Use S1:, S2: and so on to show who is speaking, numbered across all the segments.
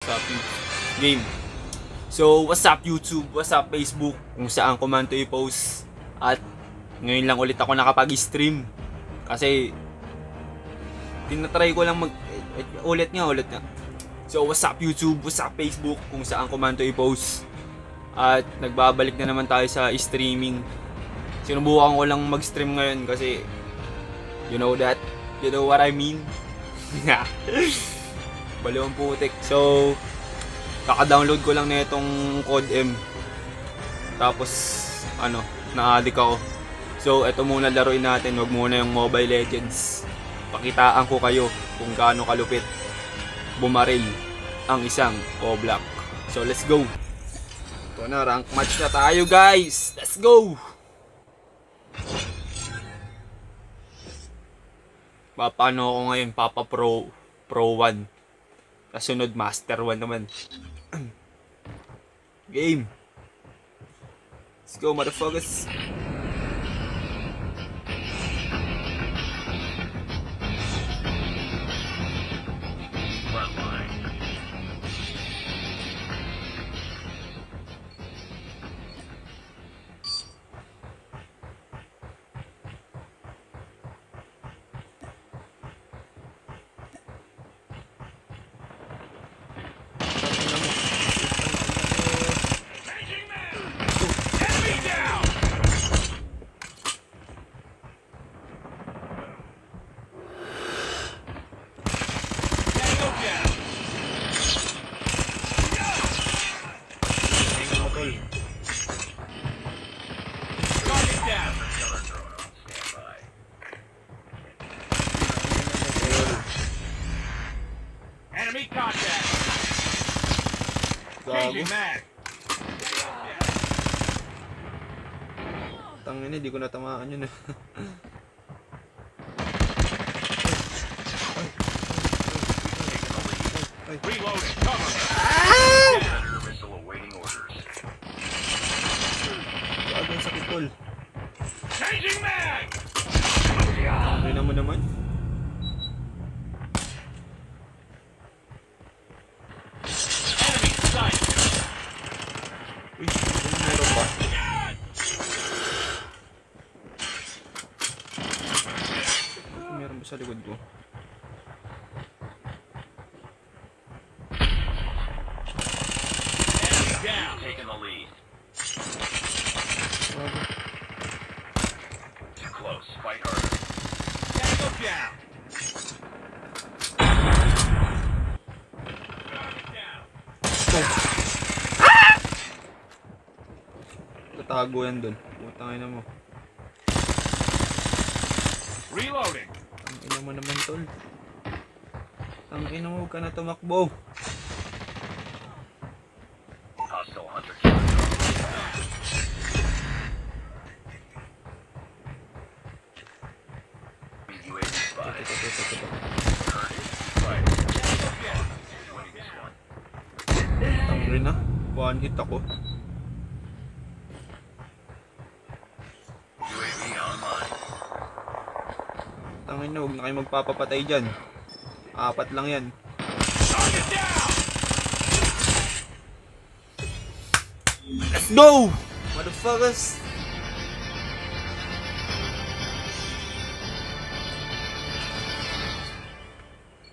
S1: up game. So, what's up YouTube? What's up Facebook? Kung saan ko man ito i-post. At ngayon lang ulit ako nakapag-stream. Kasi tinatry ko lang ulit nga. So, what's up YouTube? What's up Facebook? Kung saan ko man ito i-post. At nagbabalik na naman tayo sa streaming. Sinubukan ko lang mag-stream ngayon kasi you know that? You know what I mean? Balawang putik. So, kaka-download ko lang na itong Code M. Tapos, na-addict ako. So, ito muna laruin natin. Huwag muna yung Mobile Legends. Pakitaan ko kayo kung gaano kalupit bumaril ang isang O-Block. So, let's go. Ito na, rank match na tayo guys. Let's go. Paano ako ngayon? Papa Pro 1. Kasunod Master 1 naman. Game. Let's go motherfuckers. Tangina, di ko natamaan yun.
S2: Reloading. Cover. Missile awaiting orders.
S1: Ang sakit tol.
S2: Changing mag.
S1: Ano mo naman?
S2: Enemy sight.
S1: Uy, meron ba? Meron ba sa likod ko?
S2: Enemy down. Taking the lead. Too close. Fight harder. Tango down.
S1: Tatago yan dun. Putang ina mo.
S2: Reloading.
S1: Ang ina mo naman tol. Ang ina mo, huwag ka na tumakbo.
S2: Hostile hunter. UAV spotted. Right. Winning this one.
S1: Tang rin na. One hit ako.
S2: UAV online.
S1: Tangin na, huwag na kayo magpapapatay dyan. 4 lang yan.
S2: Target down.
S1: Let's go! Motherfuckers!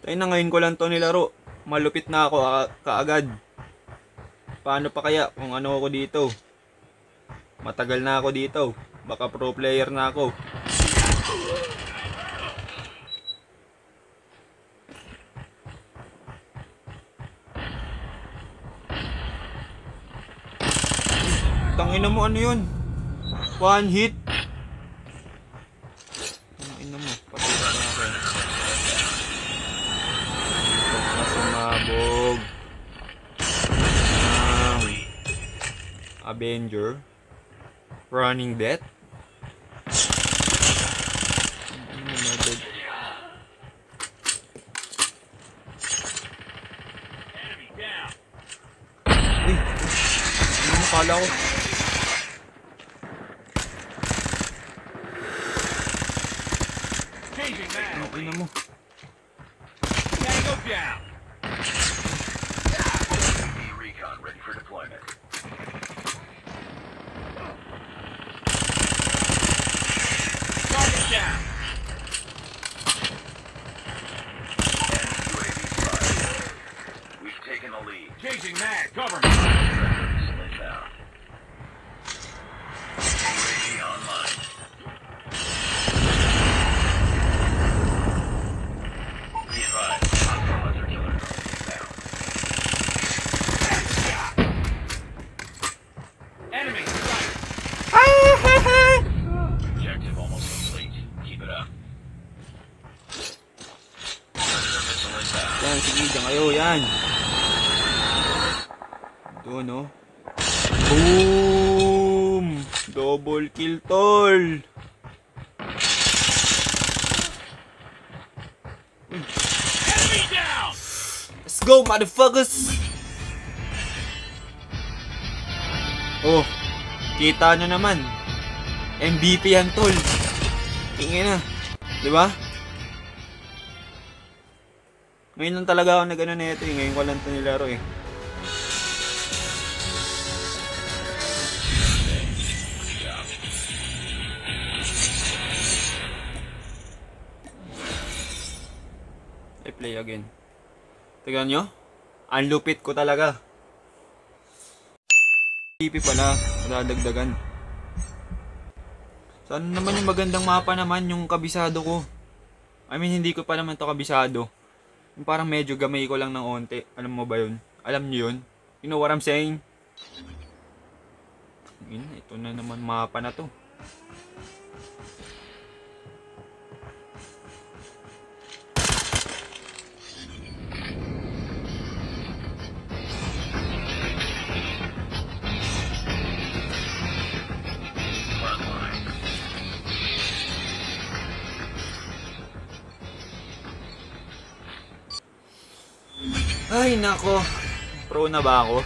S1: Tayo na, ngayon ko lang to nilaro. Malupit na ako kaagad. Paano pa kaya kung ano ako dito? Matagal na ako dito. Baka pro player na ako. Tangina mo, ano yun? One hit. Tangina mo, patay ka na ako. Sumabog. Avenger. Running Death.
S2: Enemy down.
S1: Uy, ano mo kala ko?
S2: Changing mag.
S1: Ano ina mo?
S2: Tango down. taking the lead. Changing mag. Cover me. Inbound. UAV online. Be advised. Hostile hunter killer inbound. Enemy sight. Objective almost complete. Keep it up. Predator missile inbound.
S1: Yan, sige, dyan kayo, yan. Doon, no? Boom! Double kill, tol!
S2: Enemy down.
S1: Let's go, motherfuckers! Oh, kita nyo naman. MVP yan, tol. Tingin na. Diba? Ngayon lang talaga ako nag-ano na ito eh. Ngayon ko lang ito nilaro eh. I play again. Tignan nyo? Ang lupit ko talaga. PP pala. Nadagdagan. Sana naman yung magandang mapa naman yung kabisado ko. I mean, hindi ko pa naman to kabisado. Yung parang medyo gamay ko lang ng onte. Alam mo ba yun? Alam nyo yun? You know what I'm saying? Ito na naman mapa na to. Ay nako, pro na ba ako?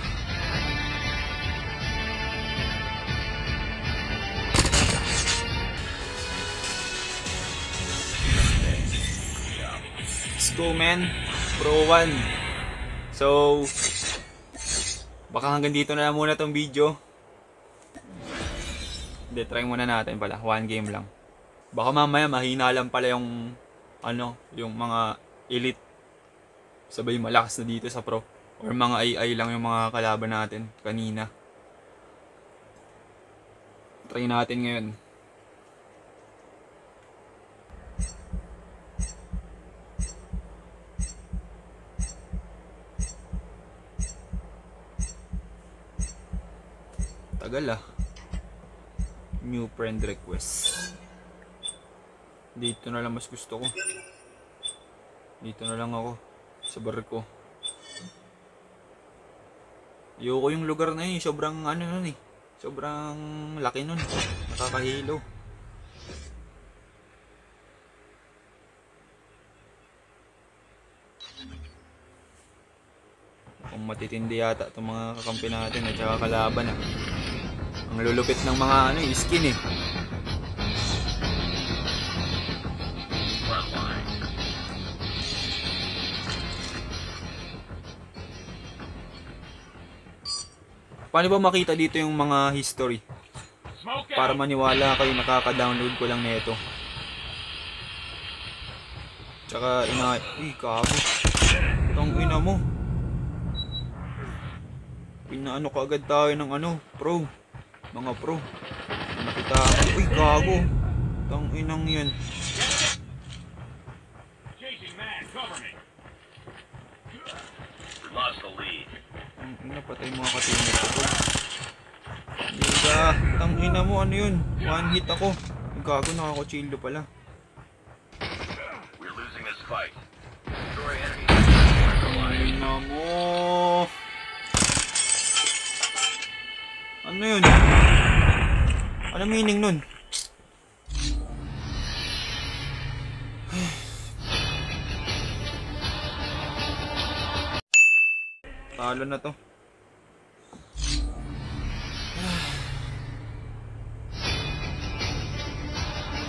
S1: Let's go man, pro 1. So, baka hanggang dito na lang muna tong video. Hindi, try muna natin pala, 1 game lang. Baka mamaya mahina lang pala yung ano, yung mga elite. Sabay malakas na dito sa pro. Or mga AI lang yung mga kalaban natin kanina. Try natin ngayon. Tagal ah. New friend request. Dito na lang mas gusto ko. Dito na lang ako. Sa barko. Ayoko yung lugar na yun. Sobrang ano nun eh. Sobrang laki nun. Nakakahilo. Kung matitindi yata itong mga kakampi natin at saka kalaban ah. Ang lulupit ng mga ano eh, skin eh. Paano ba makita dito yung mga history? Para maniwala kayo, nakaka-download ko lang nito. Tsaka uy, kabo. Itong ina mo. Pinaano ka agad tayo ng ano, pro. Mga pro. Nakita ako. Uy, kago. Itong inang yan.
S2: Lost the lead.
S1: Ang ina, patay mga katingin ko. Diga, tang ina mo, ano yun? One hit ako. Gago, nakakuchildo pala.
S2: We're losing this fight. Destroy enemy.
S1: Ang ina mo. Ano yun? Ano meaning nun? Talo na to.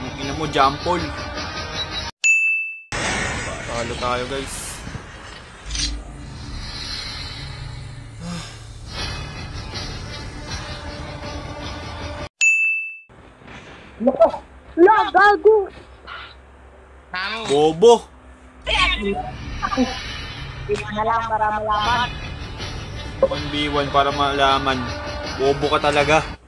S1: Ang ina mo, jampol. Talo tayo guys.
S3: La, gago!
S1: Bobo!
S3: Di mo na lang para malaman.
S1: 1v1 para malaman. Bobo ka talaga.